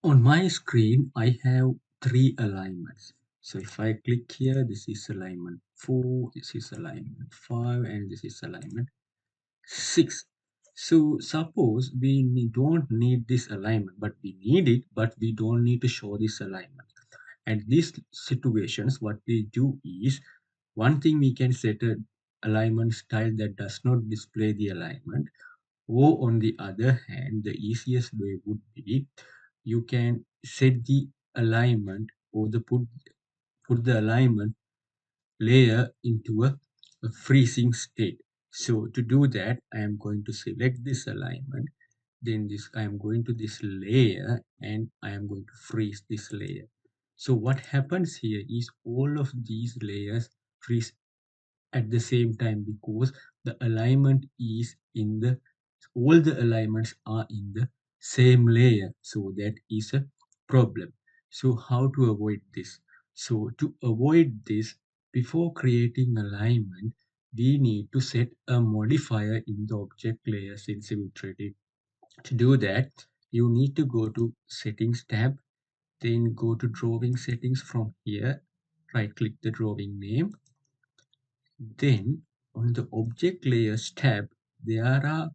On my screen, I have three alignments. So if I click here, this is alignment 4, this is alignment 5, and this is alignment 6. So suppose don't need this alignment, but we need it, but we don't need to show this alignment. And these situations, what we do is, one thing we can set a alignment style that does not display the alignment. Or on the other hand, the easiest way would be you can set the alignment or put the alignment layer into a freezing state. So to do that, I am going to select this alignment. Then I am going to this layer and I am going to freeze this layer. So what happens here is all of these layers freeze at the same time because the alignment is in the all the alignments are in the same layer, so that is a problem. So how to avoid this? So to avoid this, before creating alignment, we need to set a modifier in the object layers in Civil 3D. To do that, you need to go to settings tab, then go to drawing settings. From here, right click the drawing name. Then on the object layers tab, there are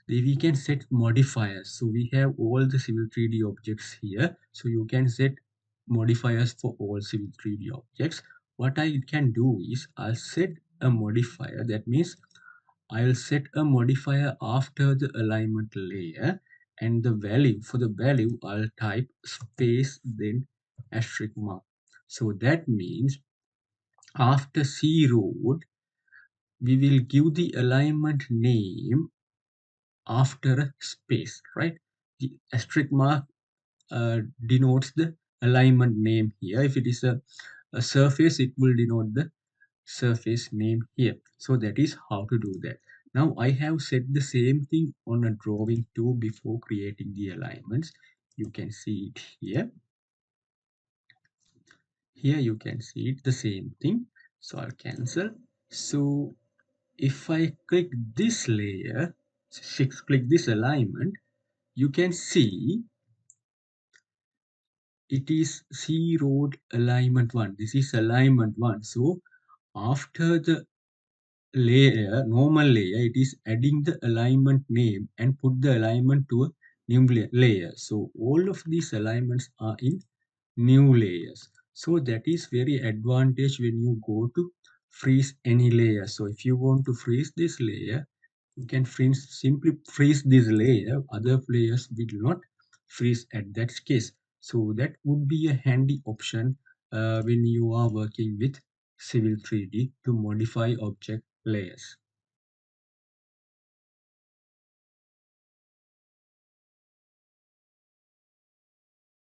we can set modifiers. So we have all the Civil 3D objects here. So you can set modifiers for all Civil 3D objects. What I can do is I'll set a modifier. That means I'll set a modifier after the alignment layer, and the value for the value I'll type space then asterisk mark. So that means after C road, we will give the alignment name after a space, right? The asterisk mark denotes the alignment name here. If it is a surface, it will denote the surface name here. So that is how to do that. Now I have set the same thing on a drawing too before creating the alignments. You can see it here. Here you can see it the same thing. So I'll cancel. So if I click this layer, click this alignment, you can see it is C road alignment 1. This is alignment 1. So after the layer, normal layer, it is adding the alignment name and put the alignment to a new layer. So all of these alignments are in new layers. So that is very advantage when you go to freeze any layer. So if you want to freeze this layer, you can simply freeze this layer. Other layers will not freeze at that case. So that would be a handy option when you are working with Civil 3D to modify object layers.